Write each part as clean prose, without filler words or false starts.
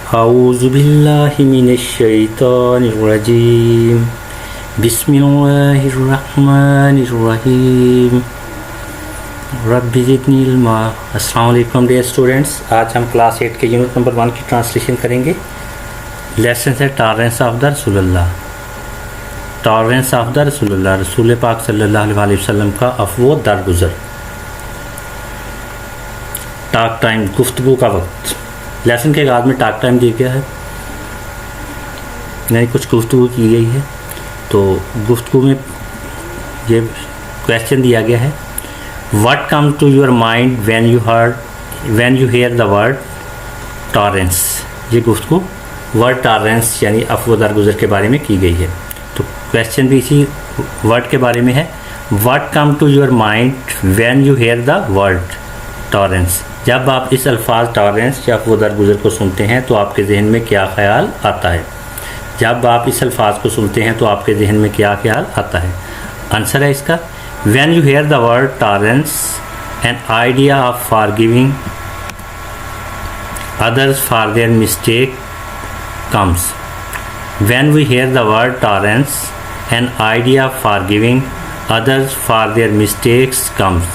औज़ु बिल्लाहि मिनश शैतानिर रजीम बिस्मिल्लाहिर रहमानिर रहीम रब्बि ज़िदनी इल्मा। अस्सलाम वालेकुम डियर स्टूडेंट्स, आज हम क्लास 8 के यूनिट नंबर 1 की ट्रांसलेशन करेंगे। लेसन है टॉलरेंस ऑफ द रसूलुल्लाह। टॉलरेंस ऑफ द रसूलुल्लाह, रसूल पाक सल्लल्लाहु अलैहि वसल्लम का अफ़्व दरगुज़र। टॉक टाइम, गुफ्तगू का वक्त। लेसन के बाद में टॉक टाइम दिया गया है, यानी कुछ गुफ्तगू की गई है। तो गुफ्तगू में ये क्वेश्चन दिया गया है, what comes to your mind when you hear the word tolerance. ये गुफ्तगू वर्ड टॉलरेंस यानी अफ़्व दरगुज़र के बारे में की गई है। तो क्वेश्चन भी इसी वर्ड के बारे में है, what come to your mind when you hear the word tolerance. जब आप इस अल्फाज टॉलरेंस या अफ़्व दरगुज़र को सुनते हैं तो आपके जहन में क्या ख्याल आता है। जब आप इस अल्फाज को सुनते हैं तो आपके जहन में क्या ख्याल आता है। आंसर है इसका, when you hear the word tolerance an idea of forgiving others for their mistake comes. When we hear the word tolerance, an idea of forgiving others for their mistakes comes.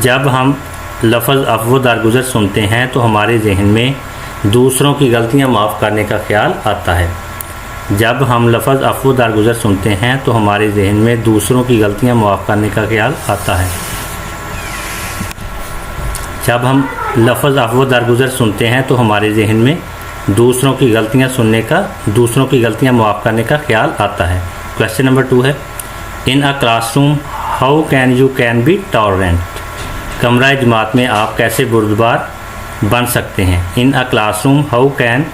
जब हम लफ्ज़ अफ़्व दरगुज़र सुनते हैं तो हमारे जहन में दूसरों की गलतियां माफ़ करने का ख्याल आता है। जब हम लफ्ज़ अफ़्व दरगुज़र सुनते हैं तो हमारे जहन में दूसरों की गलतियां माफ़ करने का ख्याल आता है। जब हम लफ्ज़ अफ़्व दरगुज़र सुनते हैं तो हमारे जहन में दूसरों की गलतियां माफ़ करने का ख्याल आता है। क्वेश्चन नंबर 2 है, in a classroom how can be tolerant. कमरा जमात में आप कैसे बुर्दबार बन सकते हैं। In a classroom how can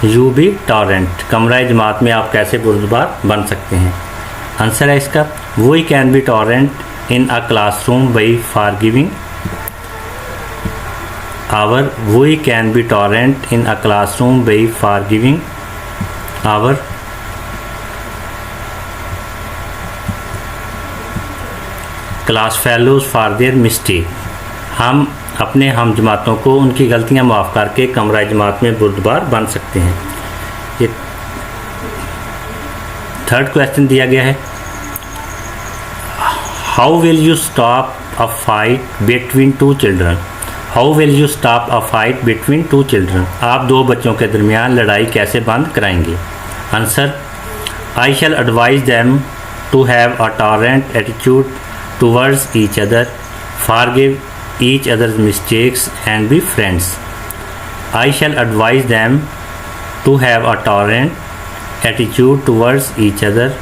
you be tolerant. कमरा जमात में आप कैसे बुर्दबार बन सकते हैं। आंसर है इसका, we can be tolerant in a classroom by forgiving we can be tolerant in a classroom by forgiving our class fellows for their mistake। हम अपने हम जमातों को उनकी गलतियां माफ़ करके कमरा जमात में बुर्दबार बन सकते हैं। ये थर्ड क्वेश्चन दिया गया है, how will you stop a fight between two children. How will you stop a fight between two children. आप दो बच्चों के दरमियान लड़ाई कैसे बंद कराएंगे। Answer, I shall advise them to have a tolerant attitude towards each other, forgive each other's mistakes and be friends. I shall advise them to have a tolerant attitude towards each other,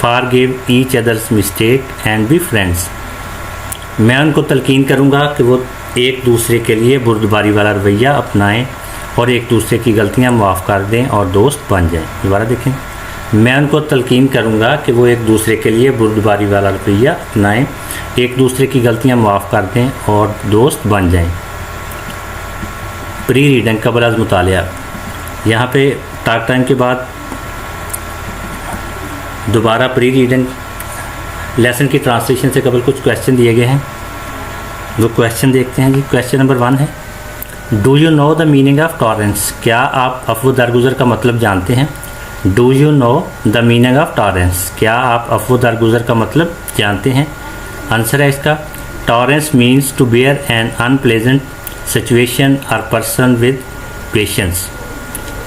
forgive each other's mistake and be friends. मैं उनको तलकीन करूँगा कि वो एक दूसरे के लिए बुर्दबारी वाला रवैया अपनाएं और एक दूसरे की गलतियां माफ़ कर दें और दोस्त बन जाएं। दोबारा देखें, मैं उनको तलकीन करूंगा कि वो एक दूसरे के लिए बुर्दबारी वाला रवैया अपनाएं, एक दूसरे की गलतियां माफ़ कर दें और दोस्त बन जाएं। प्री रीडिंग कबल अज़ मुतालिया। यहाँ पे टॉक टाइम के बाद दोबारा प्री रीडिंग लेसन की ट्रांसलेशन से कबल कुछ क्वेश्चन दिए गए हैं, वो क्वेश्चन देखते हैं जी। क्वेश्चन नंबर 1 है, do you know the meaning of tolerance. क्या आप अफ़्व दरगुज़र का मतलब जानते हैं। Do you know the meaning of tolerance. क्या आप अफ़्व दरगुज़र का मतलब जानते हैं। आंसर है इसका, tolerance means to bear an unpleasant situation और पर्सन विद पेशेंस।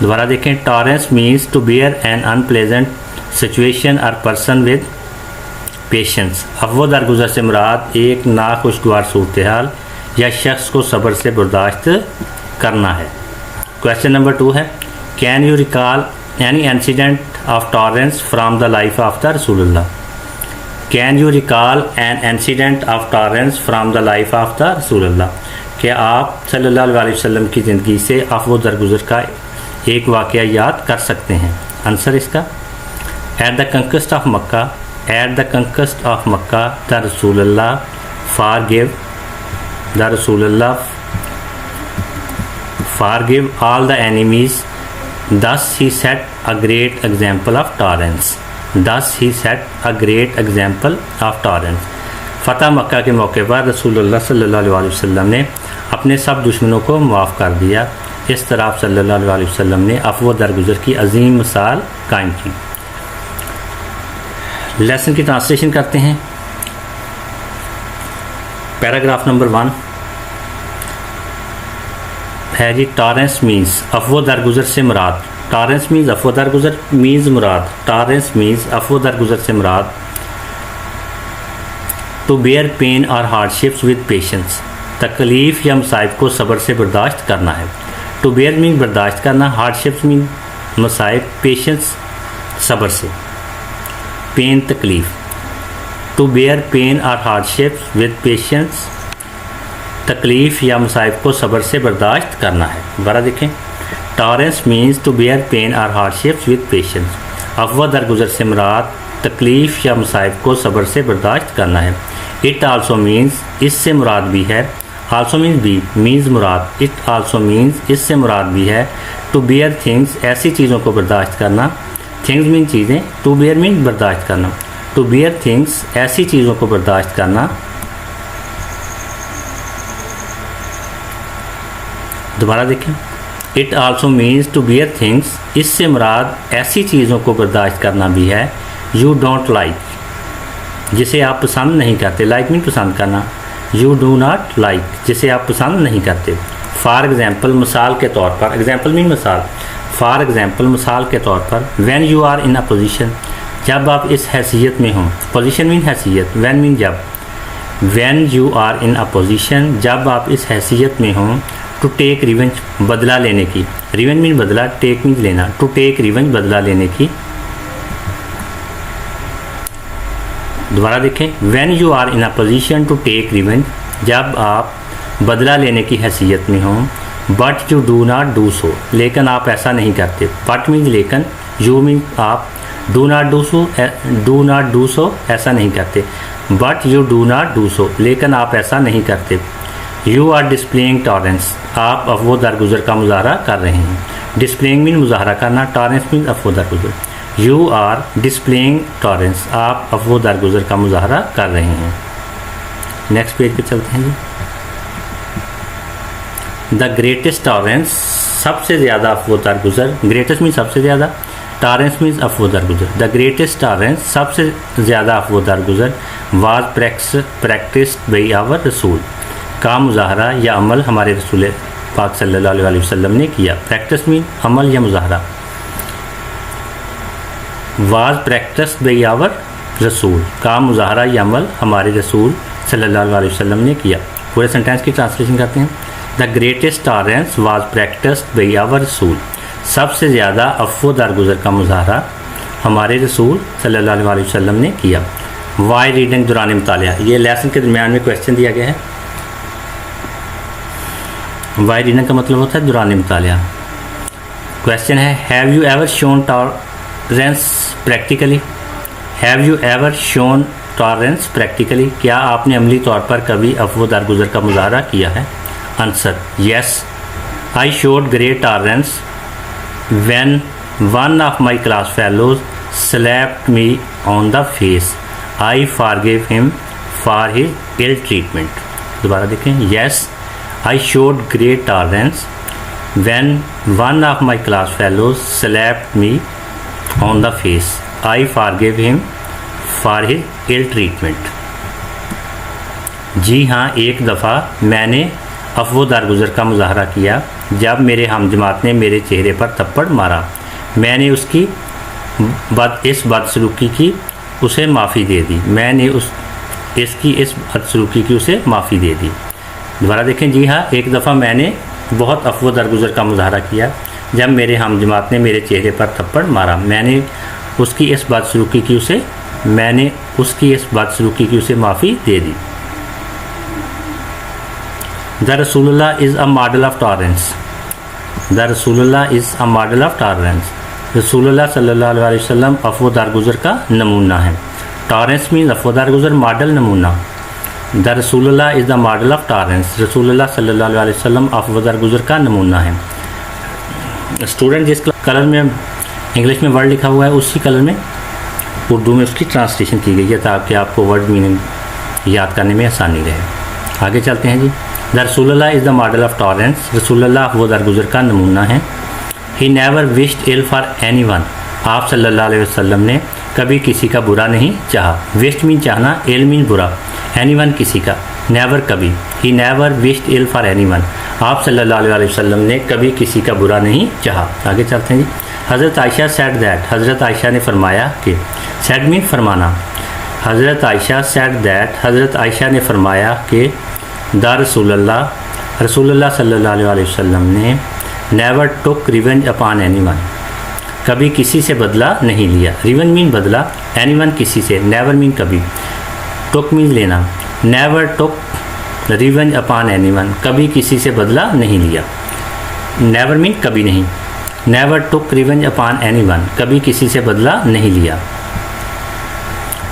दोबारा देखें, tolerance means to bear an unpleasant situation और पर्सन विद पेशेंस। अफ़्व दरगुज़र से मुराद एक नाखुशगवार सूरत हाल या शख्स को सब्र से बर्दाश्त करना है। क्वेश्चन नंबर 2 है, can you recall any incident of tolerance from the life of the रसूलुल्लाह। Can you recall an incident of tolerance from the life of the रसूलुल्लाह। क्या आप सल्लल्लाहु अलैहि वसल्लम की ज़िंदगी से अफ़्व दरगुज़र का एक वाक़या याद कर सकते हैं। आंसर इसका, eight the conquest of Mecca At the conquest of Makkah, the Rasulullah forgave all the enemies. Thus he set a great example of tolerance. फ़तह मक्का के मौके पर रसूलुल्लाह सल्लल्लाहु अलैहि वसल्लम ने अपने सब दुश्मनों को माफ़ कर दिया। इस तरह आप सल्लल्लाहु अलैहि वसल्लम ने अफ़्व दरगुज़र की अजीम मिसाल कायम की। लेसन की ट्रांसलेशन करते हैं। पैराग्राफ नंबर 1 है जी, टॉरेंस मीन्स अफ़्व दरगुज़र से मुराद। टॉरेंस मीन्स अफ़्व दरगुज़र मीन्स मुराद। टॉरेंस मीन्स अफ़्व दरगुज़र से मुराद टू बेयर पेन और हार्डशिप्स विद पेशेंस, तकलीफ़ या मसाइब को सब्र से बर्दाश्त करना है। टू बेयर मीन बर्दाश्त करना, हार्डशिप्स मीन मसाइब, पेशेंस सब्र से, पेन तकलीफ़। टू बेयर पेन और हार्डशिप्स विद पेशेंस, तकलीफ़ या मसाइब को सब्र से बर्दाश्त करना है। दोबारा देखें, tolerance means to bear pain और हार्डशिप्स विद पेशेंस। अफ़्व दरगुज़र से मुराद तकलीफ़ या मसाइब को सब्र से बर्दाश्त करना है। इट आल्सो मीन्स, इससे मुराद भी है। आल्सो मीन्स भी, means Murad. It also means, इससे मुराद भी है। टू बेयर थिंग्स, ऐसी चीज़ों को बर्दाश्त करना। थिंग्स मीन चीज़ें, टू बेयर मीन बर्दाश्त करना। टू बेयर थिंग्स, ऐसी चीज़ों को बर्दाश्त करना। दोबारा देखें, it also means to bear things, इससे मुराद ऐसी चीज़ों को बर्दाश्त करना भी है। यू डोंट लाइक, जिसे आप पसंद नहीं करते। लाइक मीन पसंद करना। यू डू नॉट लाइक, जिसे आप पसंद नहीं करते। फॉर एग्ज़ाम्पल, मिसाल के तौर पर। एग्ज़ाम्पल मीन मिसाल। फॉर एग्ज़ाम्पल, मिसाल के तौर पर। When you are in a position, जब आप इस हैसियत में हों। पोजीशन मीन हैसियत, व्हेन मीन जब। When you are in a position, जब आप इस हैसियत में हों। टू टेक रिवेंज, बदला लेने की। रिवेंज मीन बदला, टेक मीन लेना। टू टेक रिवेंज, बदला लेने की। दोबारा देखें, when you are in a position to take revenge, जब आप बदला लेने की हैसियत में हों। But you do not do so, लेकिन आप ऐसा नहीं करते। बट मीन लेकिन, यू मीन आप, डू नॉट डू सो ऐसा नहीं करते। But you do not do so, लेकिन आप ऐसा नहीं करते। यू आर डिस्प्लेइंग टॉरेंस, आप अफ़्व दरगुज़र का मुज़ाहरा कर रहे हैं। डिस्प्लेइंग मीन मुज़ाहरा करना। टॉरेंस मीन अफ़्व दरगुज़र। यू आर डिस्प्लेइंग टॉरेंस, आप अफ़्व दरगुज़र का मुज़ाहरा कर रहे हैं। नेक्स्ट पेज पे चलते हैं जी। द ग्रेटेस्ट टॉरेंस, सबसे ज़्यादा अफ़्व दरगुज़र। ग्रेटेस्ट मीन सबसे ज़्यादा, टॉरेंस मीन अफ़्व दरगुज़र। द ग्रेटेस्ट टॉरेंस, सबसे ज़्यादा अफ़्व दरगुज़र। वाज प्रैक्टिस्ड बाय आवर रसूल, का मुज़ाहरा या अमल हमारे रसूल पाक सल्लल्लाहु अलैहि वसल्लम ने किया। प्रैक्टिस मीन अमल या मुज़ाहरा। वाज प्रैक्टिस्ड बाय आवर रसूल, का मुज़ाहरा या अमल हमारे रसूल सल्लल्लाहु अलैहि वसल्लम ने किया। पूरे सेंटेंस की ट्रांसलेशन करते हैं। The greatest tolerance was practised by our रसूल, सबसे ज़्यादा अफ़्व दरगुज़र का मुज़ाहरा हमारे रसूल सल्लल्लाहु अलैहि वसल्लम ने किया। वाई रीडिंग दौरान मुतालिया, ये लेसन के दरमियान में क्वेश्चन दिया गया है। वाई रीडिंग का मतलब होता है दौरान मुतालिया। क्वेश्चन है, have you ever shown tolerance practically. Have you ever shown tolerance practically, क्या आपने अमली तौर पर कभी अफ़्व दरगुज़र का मुज़ाहरा किया है। Answer, yes, I showed great tolerance when one of my class fellows slapped me on the face, I forgive him for his ill treatment. दोबारा देखें, yes, I showed great tolerance when one of my class fellows slapped me on the face. I forgave him for his ill treatment. जी हाँ, एक दफ़ा मैंने अफ़्व दरगुज़र का मुज़ाहरा किया जब मेरे हम जमात ने मेरे चेहरे पर थप्पड़ मारा। मैंने उसकी इस बदसलूकी की उसे माफ़ी दे दी। मैंने इसकी इस बदसलूकी की उसे माफ़ी दे दी। दोबारा देखें, जी हाँ, एक दफ़ा मैंने बहुत अफ़्व दरगुज़र का मुज़ाहरा किया जब मेरे हम जमात ने मेरे चेहरे पर थप्पड़ मारा। मैंने उसकी इस बदसलूकी की उसे माफ़ी दे दी। द रसूलुल्लाह is a model of tolerance. The रसूलुल्लाह is a model of tolerance, Rasulullah सल्लल्लाहु अलैहि वसल्लम अफ़्व दरगुज़र का नमूना है। टॉलरेंस मीन अफ़्व दरगुज़र, मॉडल नमूना। द रसूलुल्लाह is the model of tolerance, Rasulullah सल्लल्लाहु अलैहि वसल्लम अफ़्व दरगुज़र का नमूना है। स्टूडेंट जिस कलर में इंग्लिश में वर्ड लिखा हुआ है उसी कलर में उर्दू में उसकी ट्रांसलेशन की गई है ताकि आपको वर्ड मीनिंग याद करने में आसानी रहे। आगे चलते हैं जी। द रसूलुल्लाह is the model of tolerance, रसूलुल्लाह वो दरगुजर का नमूना है। He never wished ill for anyone, आप सल्लल्लाहु अलैहि वसल्लम ने कभी किसी का बुरा नहीं चाहा। विश्ड मीन चाहना, इल मीन बुरा, एनी वन किसी का, नेवर कभी। He never wished ill for anyone, आप सल्लल्लाहु अलैहि वसल्लम ने कभी किसी का बुरा नहीं चाहा। आगे चलते हैं जी। हज़रत आयशा सेड दैट, हज़रत आयशा ने फरमाया कि, सेड मीन फरमाना, हज़रत आयशा सेड दैट, हज़रत आयशा ने फरमाया कि द रसूलुल्लाह, रसूलुल्लाह सल्लल्लाहु अलैहि वसल्लम ने never took revenge upon anyone, कभी किसी से बदला नहीं लिया। रिवेंज मीन बदला, एनी वन किसी से, नेवर मीन कभी, टुक मीन लेना। Never took revenge upon anyone, कभी किसी से बदला नहीं लिया। नेवर मीन कभी नहीं, never took revenge upon anyone, कभी किसी से बदला नहीं लिया।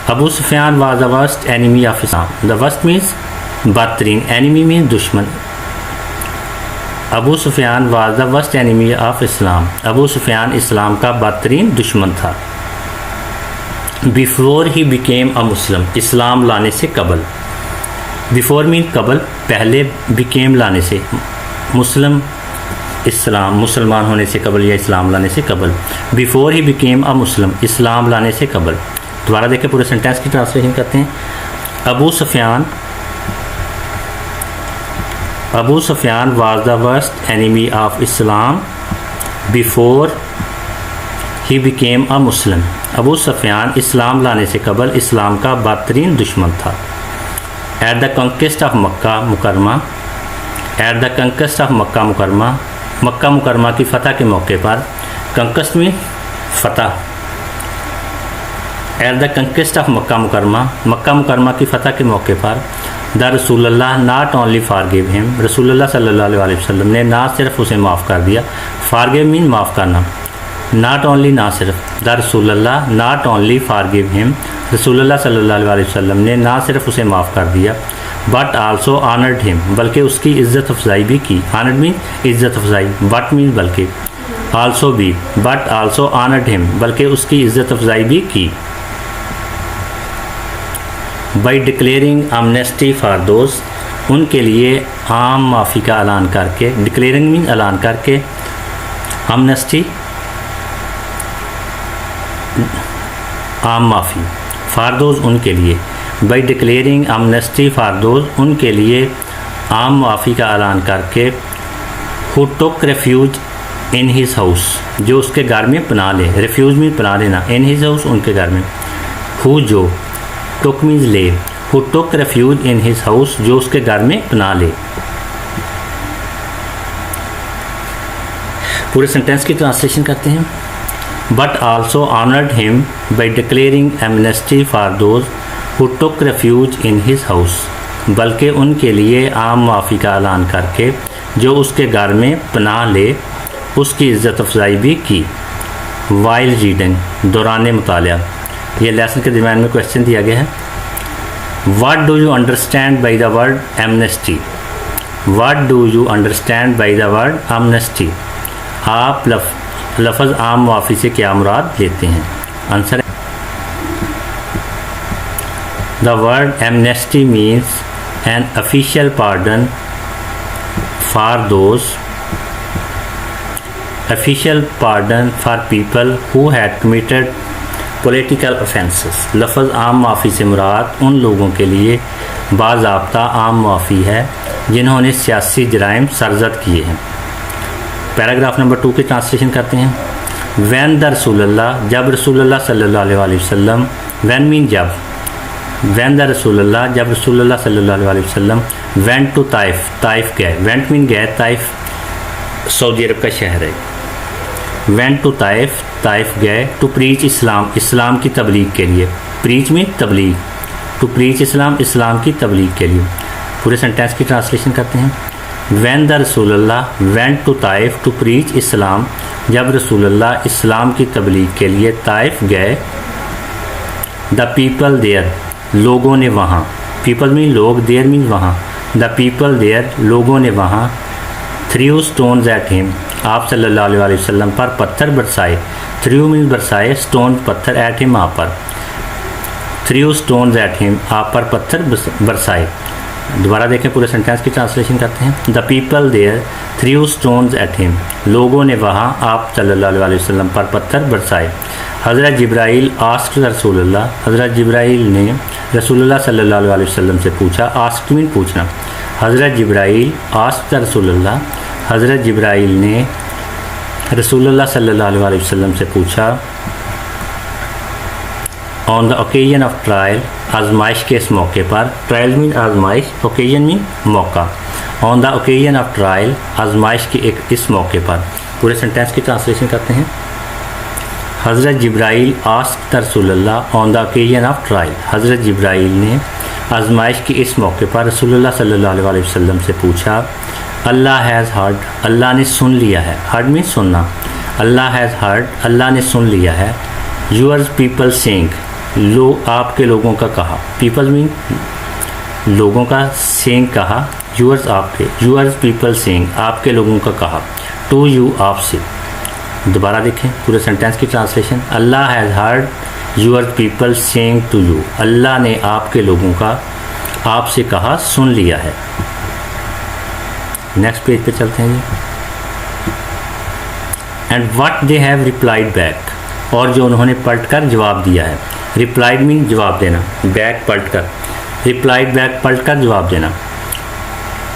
Abu Sufyan was the worst enemy of Islam, the worst means बदतरीन, एनिमी मीन दुश्मन। Abu Sufyan was the worst enemy of Islam, Abu Sufyan Islam का बदतरीन दुश्मन था। बिफोर ही बिकेम अ मुस्लिम, इस्लाम लाने से कबल, बिफोर मीन कबल, पहले, बिकेम लाने से, मुस्लिम इस्लाम, मुसलमान होने से कबल या इस्लाम लाने से कबल। बिफोर ही बिकेम अ मुस्लिम, इस्लाम लाने से कबल। दोबारा देखें, पूरे सेंटेंस की ट्रांसलेशन करते हैं। Abu Sufyan was the worst enemy of Islam before he became a Muslim, Abu Sufyan Islam लाने से कबल इस्लाम का बदतरीन दुश्मन था। At the conquest of Makkah Mukarramah, at the conquest of Makkah Mukarramah, Makkah Mukarramah की फ़तह के मौके पर, कंक्वेस्ट में फ़तह, at the conquest of Makkah Mukarramah, Makkah Mukarramah की फ़तह के मौके पर, द रसूलुल्लाह नॉट ओनली फॉरगिव हिम, रसूलुल्लाह सल्लल्लाहु अलैहि वसल्लम ने ना सिर्फ उसे माफ़ कर दिया, फॉरगिव मीन माफ़ करना, नॉट ओनली ना सिर्फ, द रसूलुल्लाह नॉट ओनली फॉरगिव हिम, रसूलुल्लाह सल्लल्लाहु अलैहि वसल्लम ने ना सिर्फ उसे माफ़ कर दिया, बट आल्सो ऑनर्ड हिम, बल्कि उसकी इज़्ज़त अफजाई भी की। ऑनर्ड मीन इज़्ज़त अफजाई, बट मीन बल्कि, आल्सो भी, बट आल्सो ऑनर्ड हिम, बल्कि उसकी इज़्ज़त अफजाई भी की। By declaring amnesty for those, उनके लिए आम माफ़ी का ऐलान करके, डिक्लेयरिंग मीन ऐलान करके, एमनेस्टी आम माफ़ी, फॉर दोज उनके लिए, by declaring amnesty for those उनके लिए आम माफ़ी का ऐलान करके, who took refuge in his house, जो उसके घर में पनाह ले, रेफ्यूज में पनाह लेना, इन हिज हाउस उनके घर में, हु जो, टुक मीन्स ले, who took refuge in his house जो उसके घर में पनाह ले। पूरे सेंटेंस की ट्रांसलेशन करते हैं। But also honoured him by declaring amnesty for those who took refuge in his house, बल्कि उनके लिए आम माफ़ी का ऐलान करके जो उसके घर में पनाह ले उसकी इज़्ज़त अफजाई भी की। वाइल रीडिंग, दौरान मुतालिया, ये लेसन के दरम्यान में क्वेश्चन दिया गया है। What do you understand by the word amnesty, what do you understand by the word amnesty, आप लफ्ज़ आम माफ़ी से क्या मुराद लेते हैं। Answer, the word amnesty means an official pardon for those, official pardon for people who had committed political offences. लफ्ज़ आम माफ़ी से मुराद उन लोगों के लिए बाज़ाब्ता आम माफ़ी है जिन्होंने सियासी जराइम सरजद किए हैं। पैराग्राफ नंबर 2 की ट्रांसलेशन करते हैं। वैन द रसूलुल्लाह, जब रसूलुल्लाह सल्लल्लाहु अलैहि वसल्लम, वैन मीन जब, वैन द रसूलुल्लाह, जब रसूलुल्लाह सल्लल्लाहु अलैहि वसल्लम, वेंट टू ताइफ, ताइफ गए, वेंट मीन गए, ताइफ सऊदी अरब का शहर है। वेंट टू ताइफ, ताइफ गए, टू प्रीच इस्लाम, इस्लाम की तबलीग के लिए, प्रीच मीन तबलीग, टू प्रीच इस्लाम, इस्लाम की तबलीग के लिए। पूरे सेंटेंस की ट्रांसलेशन करते हैं। When the Rasulullah went to Taif to preach Islam, जब रसूलुल्लाह इस्लाम की तबलीग के लिए ताइफ गए। द पीपल देयर, लोगों ने वहाँ, पीपल मीन लोग, देयर मीन वहाँ, द पीपल देयर, लोगों ने वहाँ, थ्रू स्टोन्स एट हिम, आप सल्लल्लाहु अलैहि वसल्लम पर पत्थर बरसाए, थ्रू मीन बरसाए, स्टोन पत्थर, एट हिम आप पर, थ्रू स्टोन्स एट हिम, आप पर पत्थर बरसाए। दोबारा देखें, पूरे सेंटेंस की ट्रांसलेशन करते हैं। The people there threw stones at him, लोगों ने वहाँ आप सल्लल्लाहु अलैहि वसल्लम पर पत्थर बरसाए। हज़रत जिब्राइल आस्क्ड रसूलुल्लाह, हज़रत जिब्राइल ने रसूलुल्लाह सल्लल्लाहु अलैहि वसल्लम से पूछा। आस्क्ड मीन पूछना। हज़रत जिब्राइल आस्क्ड रसूलुल्लाह, हज़रत जिब्राइल ने रसूलुल्लाह सल्लल्लाहु अलैहि वसल्लम से पूछा। On the occasion of trial, आजमाइश के इस मौके पर। ट्रायल मीन आजमाइश, ओकेजन मीन मौका। On the occasion of trial, आजमाइश के एक इस मौके पर। पूरे सेंटेंस की ट्रांसलेशन करते हैं। हज़रत जिब्राइल आस्क्ड रसूलुल्लाह on the occasion of trial, हज़रत जिब्राइल ने आजमाइश के इस मौके पर रसूलुल्लाह सल्लल्लाहु अलैहि वसल्लम से पूछा। अल्लाह हैज़ हर्ड, अल्लाह ने सुन लिया है। हर्ड मीन सुनना। अल्लाह हैज़ हर्ड, अल्लाह ने सुन लिया है। यूअर्स पीपल सेइंग, आपके लोगों का कहा। पीपल मीन लोगों का, सेइंग कहा। यूअर्स आपके, यूअर्स पीपल सेइंग आपके लोगों का कहा। टू यू आपसे। दोबारा देखें पूरे सेंटेंस की translation. Allah has heard yours people saying to you, Allah ने आपके लोगों का आपसे कहा, सुन लिया है। नेक्स्ट पेज पे चलते हैं जी। And what they have replied back, और जो उन्होंने पलट कर जवाब दिया है। रिप्लाइड मीन जवाब देना, बैक पलट कर। रिप्लाइड बैक पलट कर जवाब देना।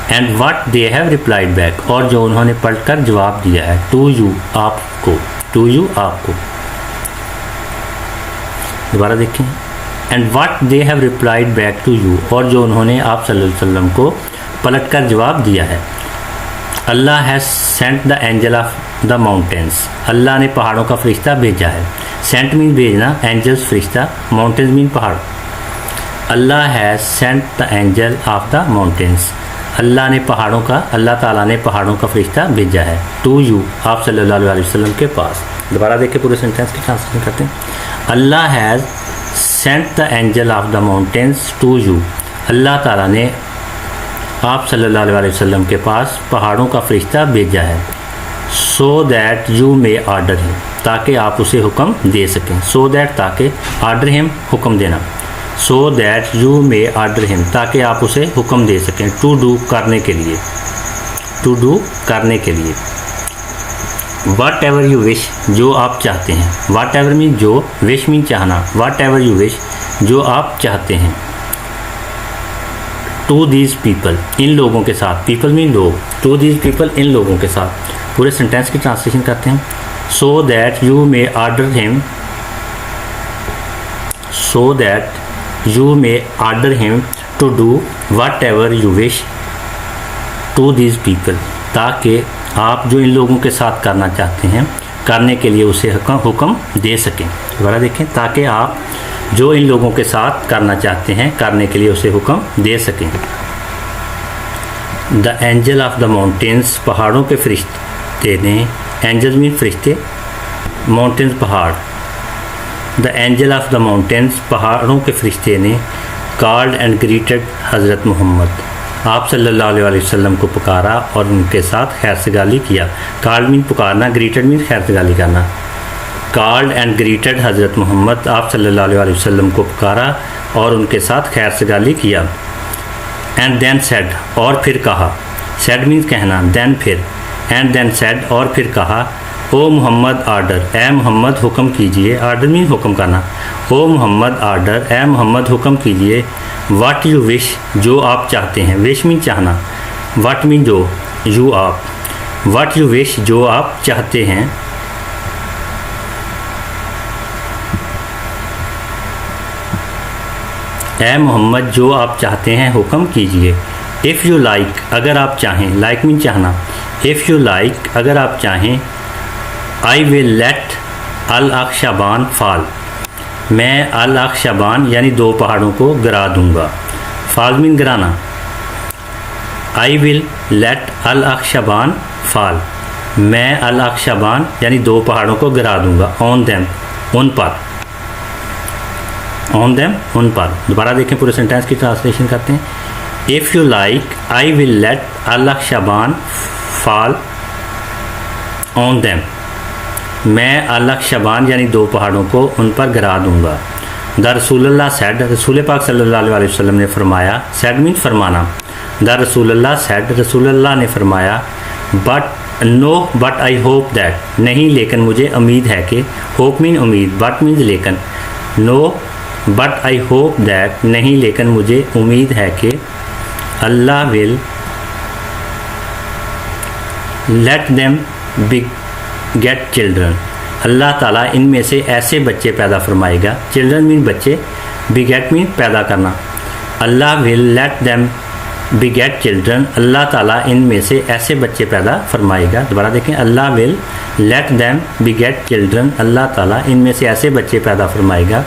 And what they have replied back, और जो उन्होंने पलट कर जवाब दिया है। टू यू आपको, टू यू आपको। दोबारा देखें। And what they have replied back to you, और जो उन्होंने आप सल्लल्लाहु अलैहि वसल्लम को पलट कर जवाब दिया है। Allah has sent the angel of the mountains, Allah ने पहाड़ों का फरिश्ता भेजा है। सेंट मीन भेजना, एंजल्स फरिश्ता, माउंटेन्स मीन पहाड़। Allah has sent the angel of the mountains, Allah ने पहाड़ों का, अल्लाह ताला ने पहाड़ों का फरिश्ता भेजा है। टू यू आप सल्लल्लाहु अलैहि वसल्लम के पास। दोबारा देखें पूरे सेंटेंस की ट्रांसलेशन करते हैं। Allah has sent the angel of the mountains to you, Allah ताला ने आप सल्लल्लाहु अलैहि वसल्लम के पास पहाड़ों का फरिश्ता भेजा है। सो that you may order him, ताकि आप उसे हुक्म दे सकें। सो दैट ताकि, आर्डर हिम हुक्म देना। सो that you may order him, ताकि आप उसे हुक्म दे सकें। टू डू करने के लिए, टू डू करने के लिए। वाट एवर यू विश, जो आप चाहते हैं। वाट एवर मीन जो, विश मीन चाहना। वाट एवर यू विश, जो आप चाहते हैं। टू दीज पीपल, इन लोगों के साथ। पीपल मीन लोग। टू दीज पीपल, इन लोगों के साथ। पूरे सेंटेंस की ट्रांसलेशन करते हैं। So that you may order him, so that you may order him to do whatever you wish to these people, ताकि आप जो इन लोगों के साथ करना चाहते हैं, करने के लिए उसे हुक्म दे सकें। दोबारा देखें। ताकि आप जो इन लोगों के साथ करना चाहते हैं, करने के लिए उसे हुक्म दे सकें। The angel of the mountains, पहाड़ों के फरिश्ते ने, एंजल मीन फरिश्ते, माउंटेन्स पहाड़। The angel of the mountains, पहाड़ों के फरिश्ते ने कॉल्ड एंड ग्रीटेड हज़रत मोहम्मद, आप सल्लल्लाहु अलैहि वसल्लम को पुकारा और उनके साथ खैर सगाली किया। कॉल्ड मीन पुकारना, ग्रीटेड मीन खैर सगाली करना। कॉल्ड एंड ग्रीटेड हज़रत मोहम्मद, आप सल्लल्लाहु अलैहि वसल्लम को पुकारा और उनके साथ खैर सगाली किया। एंड देन सेड, और फिर कहा। सेड मीन्स कहना, देन फिर। एंड देन सेड, और फिर कहा। ओ मोहम्मद आर्डर, ए मोहम्मद हुक्म कीजिए। आर्डर मीन हुक्म करना। ओ मोहम्मद आर्डर, ए मोहम्मद हुक्म कीजिए। वाट यू विश, जो आप चाहते हैं। विश मीन चाहना। वाट मीन जो, यू आप। वाट यू विश, जो आप चाहते हैं। ए मोहम्मद, जो आप चाहते हैं हुक्म कीजिए। इफ़ यू लाइक, अगर आप चाहें। लाइक मीन चाहना। इफ़ यू लाइक, अगर आप चाहें। आई विल लेट अल अक्शाबान फाल, मैं अल अक्शाबान यानी दो पहाड़ों को गिरा दूंगा। फाल मीन गिराना। आई विल लेट अल अक्शाबान फाल, मैं अल अक्शाबान यानी दो पहाड़ों को गिरा दूंगा। ऑन देम, उन पर। ऑन देम, उन पर। दोबारा देखें, पूरे सेंटेंस की ट्रांसलेशन करते हैं। If you like I will let Al Akhshabain fall on them, मैं अल अक्शाबान यानी दो पहाड़ों को उन पर गिरा दूंगा। द रसूलुल्लाह सेड, रसूल पाक सल्लल्लाहु अलैहि वसल्लम ने फरमाया, सेड मीन फरमाना, द रसूलुल्लाह सेड, रसूलुल्लाह ने फरमाया, but no but I hope that, नहीं लेकिन मुझे उम्मीद है कि, होप मीन उम्मीद, बट मीन लेकिन, no but I hope that, नहीं लेकिन मुझे उम्मीद है कि, Allah will let them beget children, Allah ताला इनमें से ऐसे बच्चे पैदा फरमाएगा, चिल्ड्रन मीन बच्चे, बिगेट मीन पैदा करना, Allah will let them beget children, Allah ताला इनमें से ऐसे बच्चे पैदा फरमाएगा। दोबारा देखें, Allah will let them beget children, Allah ताला इनमें से ऐसे बच्चे पैदा फरमाएगा,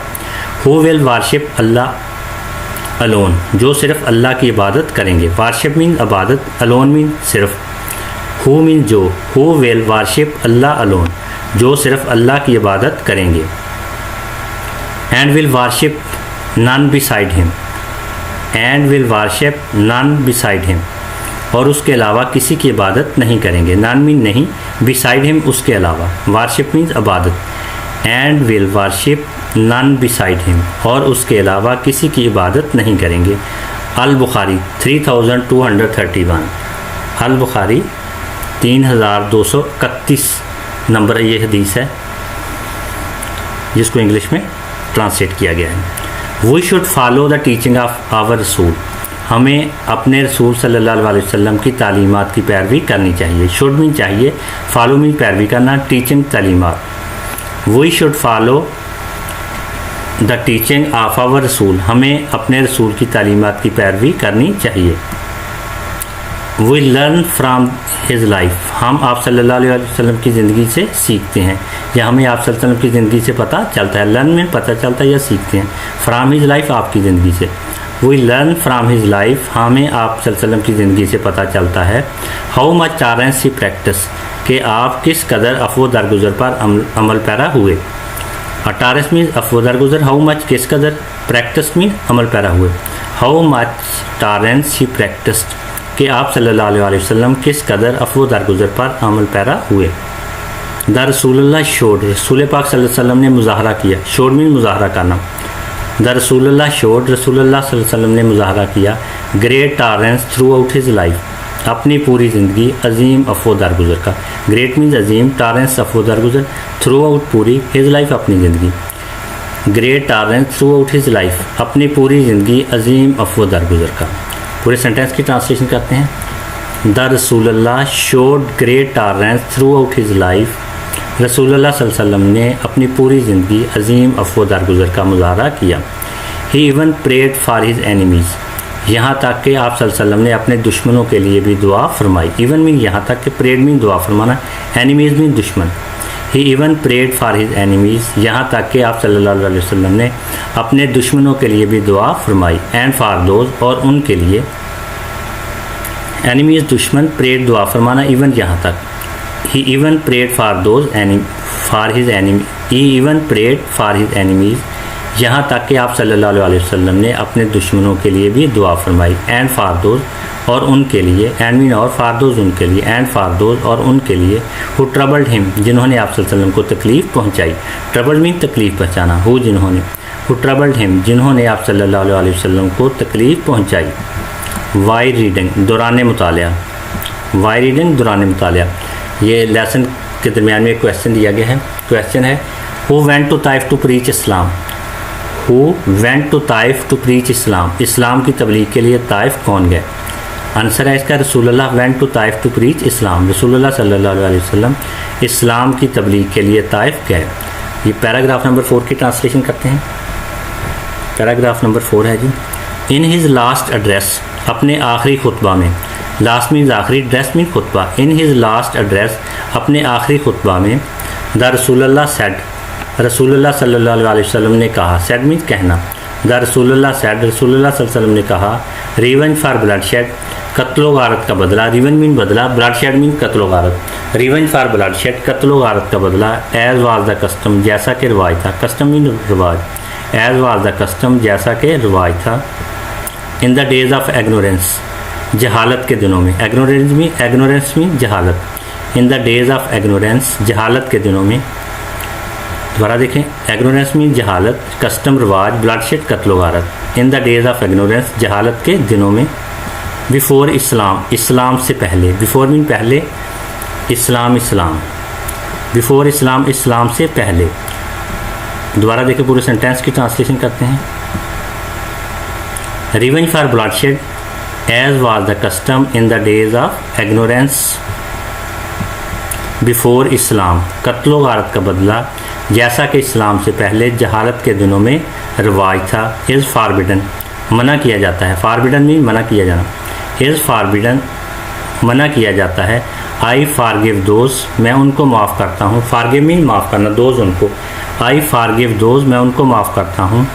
who will worship Allah alone, जो सिर्फ अल्लाह की इबादत करेंगे, वारशिप मीन इबादत, अलोन मीन सिर्फ, हु मीन जो, who will worship Allah alone, जो सिर्फ अल्लाह की इबादत करेंगे, and will worship none beside him, and will worship none beside him, और उसके अलावा किसी की इबादत नहीं करेंगे, नन मीन नहीं, बिसाइड हिम उसके अलावा, वारशिप मीन्स इबादत, and will worship none beside him, और उसके अलावा किसी की इबादत नहीं करेंगे। Al Bukhari 3231, Al Bukhari 3231 number ये हदीस है जिसको इंग्लिश में ट्रांसलेट किया गया है। We should follow the teaching of our रसूल, हमें अपने रसूल सल्लल्लाहु अलैहि वसल्लम की तालीमात की पैरवी करनी चाहिए। शुड मीन चाहिए, फॉलो मीन पैरवी करना, टीचिंग तालीमात। We should follow the teaching of our रसूल, हमें अपने रसूल की तालीमात की पैरवी करनी चाहिए। We learn from his life, हम आप सल्लल्लाहु अलैहि वसल्लम की ज़िंदगी से सीखते हैं, या हमें आप सल्लल्लाहु अलैहि वसल्लम की ज़िंदगी से पता चलता है। लर्न में पता चलता है या सीखते हैं, फ्राम हिज लाइफ आपकी ज़िंदगी से। We learn from his life, हमें आप सल्लल्लाहु अलैहि वसल्लम की ज़िंदगी से पता चलता है। How much tolerance he practice, कि आप किस कदर अफव दरगुजर पर अमल पैरा हुए। टॉलरेंस मीन अफव दरगुजर, हाउ मच किस कदर, प्रैक्टिस मीन अमल पैरा हुए। How much tolerance he practised, कि आप सल्लल्लाहु अलैहि वसल्लम किस कदर अफव दरगुजर पर अमल पैरा हुए। द रसूलुल्लाह शोड, रसूल पाक सल्लल्लाहु अलैहि वसल्लम ने मुजाहरा किया, शोड मीन मुजाहरा करना। द रसूलुल्लाह शोड, रसूलुल्लाह सल्लल्लाहु अलैहि वसल्लम ने मुजाहरा किया, great tolerance through out his life, अपनी पूरी ज़िंदगी अजीम अफव दरगुजर का। ग्रेट मीन्स अजीम, टॉलरेंस अफव दरगुजर, थ्रू आउट पूरी, हिज लाइफ अपनी ज़िंदगी। Great tolerance through out his life, अपनी पूरी ज़िंदगी अजीम अफव दरगुजर का। पूरे सेंटेंस की ट्रांसलेशन करते हैं। द रसूलुल्लाह showed great tolerance through out his life, रसूलुल्लाह सल्लल्लाहु अलैहि वसल्लम ने अपनी पूरी ज़िंदगी अजीम अफव दरगुजर का मुजाहरा किया। He even prayed for his enemies, यहाँ तक कि आप सल्लल्लाहु अलैहि वसल्लम ने अपने दुश्मनों के लिए भी दुआ फरमाई। इवन मीन यहाँ तक कि, प्रेड मीन दुआ फरमाना, एनिमीज़ मीन दुश्मन। He even prayed for his enemies, यहाँ तक कि आप सल्लल्लाहु अलैहि वसल्लम ने अपने दुश्मनों के लिए भी दुआ फरमाई। एंड फॉर दोज, और उनके लिए, एनिमीज़ दुश्मन, प्रेड दुआ फरमाना, इवन यहाँ तक। He even prayed for those for his enemy, he even prayed for his enemies, यहाँ तक कि आप सल्लल्लाहु अलैहि वसल्लम ने अपने दुश्मनों के लिए भी दुआ फरमाई। एंड फॉर दोज, और उनके लिए, एंड मीन और, फॉर दोज उनके लिए, एंड फॉर दोज और उनके लिए, हु ट्रबल्ड हिम, जिन्होंने आप सल्लल्लाहु अलैहि वसल्लम को तकलीफ़ पहुँचाई। ट्रबल्ड मीन तकलीफ़ पहुँचाना, हु जिन्होंने, हु ट्रबल्ड हिम, जिन्होंने आप सल्लल्लाहु अलैहि वसल्लम को तकलीफ़ पहुँचाई। वाई रीडिंग, दौरान मुतालिया, वाई रीडिंग दौरान मुतालिया। ये लेसन के दरमियान में एक क्वेश्चन दिया गया है। क्वेश्चन है, who went to Taif to preach Islam, who went to Taif to preach Islam, Islam की तबलीग के लिए ताइफ कौन गए। आंसर है इसका, Rasulullah went to Taif to preach Islam, Rasulullah सल्लल्लाहु अलैहि वसल्लम इस्लाम की तबलीग के लिए ताइफ गए। ये पैराग्राफ नंबर 4 की ट्रांसलेशन करते हैं। पैराग्राफ नंबर 4 है जी, इन हिज लास्ट एड्रेस, अपने आखिरी खुतबा में, लास्ट मीन्स आखिरी, ड्रेस मीन खुतबा। इन हिज लास्ट एड्रेस, अपने आखिरी खुतबा में, द रसूलुल्लाह सेड, रसूलुल्लाह सल्लल्लाहु अलैहि वसल्लम ने कहा, सेड मीन्स कहना। द रसूलुल्लाह सेड, रसूलुल्लाह सल्लल्लाहु अलैहि वसल्लम ने कहा, रिवेंज फॉर ब्लड शेड, कत्लो गारत का बदला। रिवेंज मीन बदला, ब्लड शेड मीन कत्लो गारत। रिवेंज फॉर ब्लड शेड, कत्लो गारत का बदला। एज वाज द कस्टम, जैसा कि रिवाज था। कस्टम मीन रिवाज, एज वाज द कस्टम, जैसा कि रिवाज था। In the days of ignorance, जहालत के दिनों में। एग्नोरेंस मीन जहालत। In the days of ignorance, जहालत के दिनों में। दोबारा देखें, एग्नोरेंस मीन जहालत, कस्टम रिवाज, ब्लडशेड कत्लो गारत। In the days of ignorance, जहालत के दिनों में। बिफोर इस्लाम, इस्लाम से पहले, बिफोर मीन पहले, इस्लाम इस्लाम, बिफोर इस्लाम इस्लाम से पहले। दोबारा देखें, पूरे सेंटेंस की ट्रांसलेशन करते हैं। Revenge for bloodshed as was the custom in the days of ignorance before Islam, कत्लो गारत का बदला जैसा कि इस्लाम से पहले जहालत के दिनों में रिवाज था। इज़ फारबिडन, मना किया जाता है। फारबिडन मीन मना किया जाना। इज़ फारबिडन, मना किया जाता है। आई फारगिव दोज, मैं उनको माफ़ करता हूँ। फारगिव मीन माफ़ करना, दोज उनको। आई फारगिव दोज, मैं उनको माफ़ करता हूँ।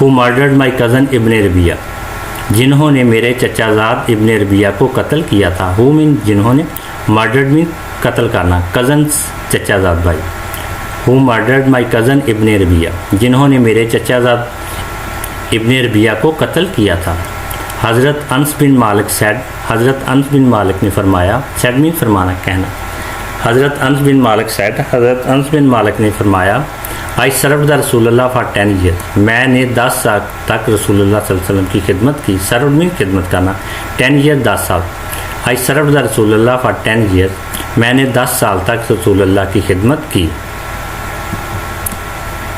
हु मर्डर्ड माई कज़न इब्न रबिया, जिन्होंने मेरे चचाजाद इब्न रबिया को कत्ल किया था। हु मीन जिन्होंने, मर्डर्ड मीन कत्ल करना, कज़न चचाजाद भाई। हु मर्डर्ड माई कज़न इब्न रबिया, जिन्होंने मेरे चचाजाद इब्न रबिया को कत्ल किया था। हज़रत अनस बिन मालिक सैड, हज़रत अनस बिन मालिक ने फरमाया। सैड मीन फरमाना, कहना। हज़रत अनस बिन मालिक सैड, हज़रत अनस बिन मालिक ने फरमाया। आई सर्व द रसूलुल्लाह फॉर 10 ईयर, मैंने 10 साल तक रसूलुल्लाह सल्लल्लाहु अलैहि वसल्लम की खिदमत की। सर्व मीन खिदमत करना, 10 ईयर 10 साल। आई सर्व द रसूलुल्लाह फॉर 10 ईयर, मैंने 10 साल तक रसूलुल्लाह की खिदमत की।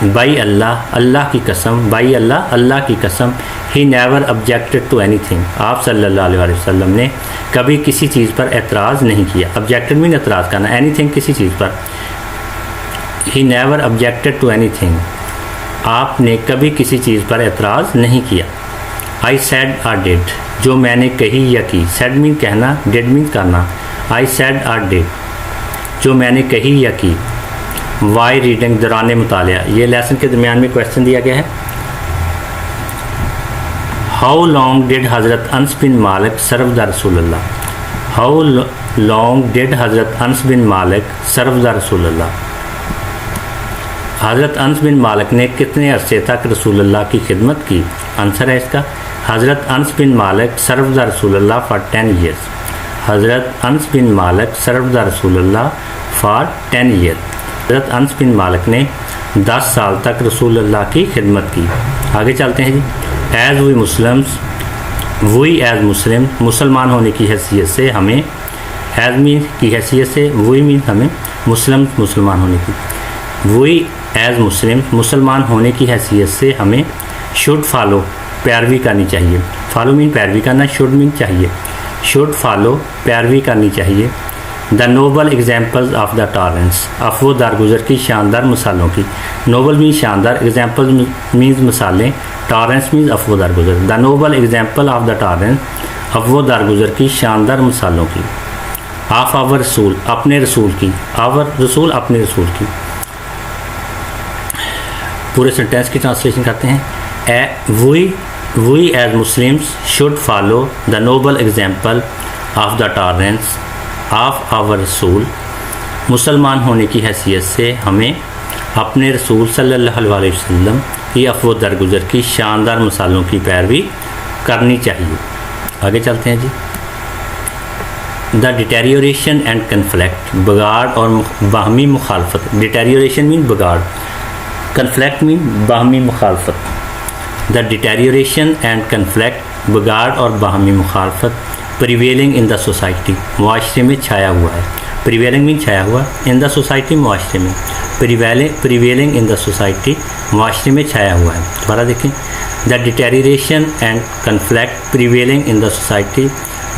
बाई अल्लाह, अल्लाह की कसम, बाई अल्लाह, अल्लाह की कसम। He never objected to anything, आप सल्लल्लाहु अलैहि वसल्लम ने कभी किसी चीज़ पर एतराज़ नहीं किया। ऑब्जेक्टेड मीन एतराज़ करना, एनीथिंग किसी चीज़ पर। He never objected to anything, आपने कभी किसी चीज़ पर एतराज़ नहीं किया। आई सेड आर डिड, जो मैंने कही या की। सेड मीन कहना, डिड मीन करना। आई सेड आर डिड, जो मैंने कही या की। वाई रीडिंग, दौरान मुतालिया, ये लेसन के दरमियान में क्वेश्चन दिया गया है। हाउ लॉन्ग डिड हज़रत अनस बिन मालिक सर्व द रसूलुल्लाह, हाउ लॉन्ग डिड हज़रत अनस बिन मालिक सर्व द रसूलुल्लाह, हज़रत अनस बिन मालिक ने कितने अरसे तक रसूलुल्लाह की खिदमत की। आंसर है इसका, हज़रत अनस बिन मालिक सर्व द रसूलुल्लाह फॉर 10 ईयर्स। हज़रत अनस बिन मालिक सर्व द रसूलुल्लाह फॉर 10 ईयर, हज़रत अनस बिन मालिक ने 10 साल तक रसूलुल्लाह की खिदमत की। आगे चलते हैं जी। एज़ वी मुस्लिम्स, वही एज़ मुस्लिम, मुसलमान होने की हैसियत से हमें, एज़ मीन की हैसियत से, वही मीन हमें, मुस्लिम मुसलमान होने की, वही एज़ मुस्लिम, मुसलमान होने की हैसियत से हमें शुड फॉलो, पैरवी करनी चाहिए। फॉलो मीन पैरवी करना, शुड मीन चाहिए। शुड फॉलो, पैरवी करनी चाहिए। The noble examples of the tolerance, अफवो दरगुजर की शानदार मिसालों की। नोबल मीन शानदार, एग्जाम्पल मीन्स मिसालें, टॉलरेंस मीन्स अफवो दरगुजर। The noble example of the tolerance, अफवो दरगुजर की शानदार मिसालों की। ऑफ आवर रसूल, अपने रसूल की। आवर रसूल, अपने रसूल की। पूरे सेंटेंस की ट्रांसलेशन करते हैं। We as Muslims should follow the noble example of the tolerance of our रसूल, मुसलमान होने की हैसियत से हमें अपने रसूल सल्लल्लाहु अलैहि वसल्लम की अफवो दरगुजर की शानदार मिसालों की पैरवी करनी चाहिए। आगे चलते हैं जी। द डिटेरियोरेशन एंड कन्फ्लिक्ट, बिगाड़ और बाहमी मुखालफत। डिटेरियोरेशन मीन बिगाड़, कन्फ्लिक्ट मीन बाहमी मुखालफत। द डिटेरियोरेशन एंड कन्फ्लिक्ट, बिगाड़ और बाहमी मुखालफत। प्रिवेलिंग इन द सोसाइटी, मुआशरे में छाया हुआ है। प्रिवेलिंग मीन छाया हुआ, इन द सोसाइटी मुआशरे में। प्रिवेलिंग इन द सोसाइटी, मुआशरे में छाया हुआ है। दोबारा देखें। The deterioration and conflict prevailing in the society,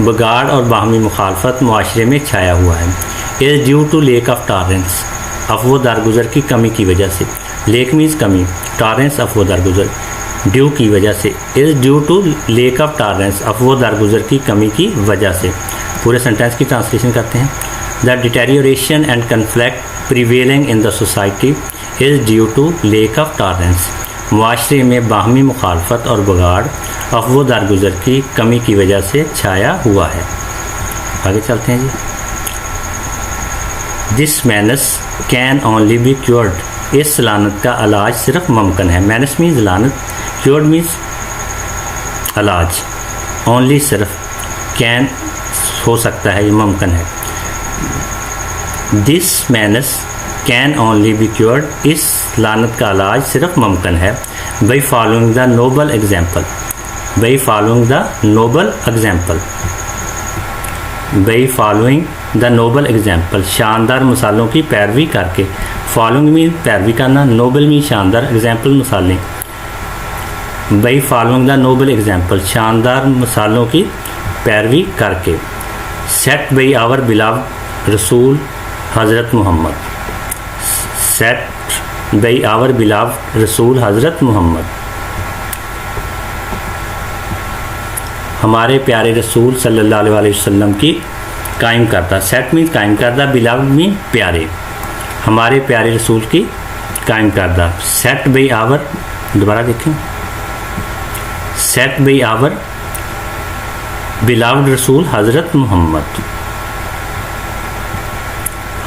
बिगाड़ और बाहमी मुखालफत मुआशरे में छाया हुआ है। Is due to lack of tolerance, अफवो दरगुजर की कमी की वजह से। लेक मीन्स कमी, टॉलरेंस अफवो दरगुजर, ड्यू की वजह से। Is due to lack of tolerance, अफवो दरगुजर की कमी की वजह से। पूरे सेंटेंस की ट्रांसलेशन करते हैं। The deterioration and conflict prevailing in the society is due to lack of tolerance, मुआशरे में बाहमी मुखालफत और बिगाड़ अफवो दरगुजर की कमी की वजह से छाया हुआ है। आगे चलते हैं जी। This menace can only be cured, इस लानत का इलाज सिर्फ मुमकिन है। मैनस मीन्स लानत, क्योर्ड मीन्स इलाज, ओनली सिर्फ, कैन हो सकता है, ये मुमकिन है। This menace can only be cured, इस लानत का इलाज सिर्फ मुमकिन है by following the noble example, by following the noble example, by following the noble example, शानदार मिसालों की पैरवी करके। फॉलोइंग में पैरवी करना, नोबल में शानदार, एग्जाम्पल मिसालें। By following the noble example, शानदार मिसालों की पैरवी करके। सेट बाई आवर बिलव्ड रसूल हज़रत Muhammad, set by our beloved रसूल हज़रत मोहम्मद, हमारे प्यारे रसूल सल्लल्लाहु अलैहि वसल्लम की कायम करता। सेट मीन कायम करदा, बिलव्ड मीन प्यारे, हमारे प्यारे रसूल की कायम करदा। सेट बाई आवर, दोबारा देखें, सेट बाई आवर बिलव्ड रसूल हज़रत मोहम्मद,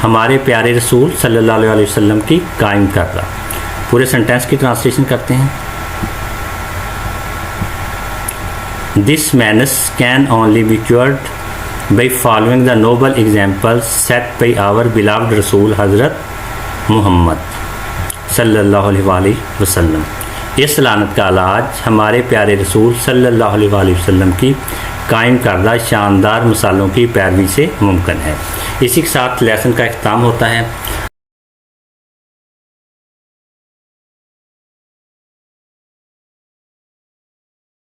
हमारे प्यारे रसूल सल्लल्लाहु अलैहि वसल्लम की कायम करदा। पूरे सेंटेंस की ट्रांसलेशन करते हैं। This menace can only be cured by following the noble examples set by our beloved रसूल हज़रत मोहम्मद सल्लल्लाहु अलैहि वसल्लम। इस लानत का इलाज हमारे प्यारे रसूल सल्लल्लाहु अलैहि वसल्लम की कायम करदा शानदार मिसालों की पैरवी से मुमकिन है। इसी के साथ लेसन का अख्ताम होता है।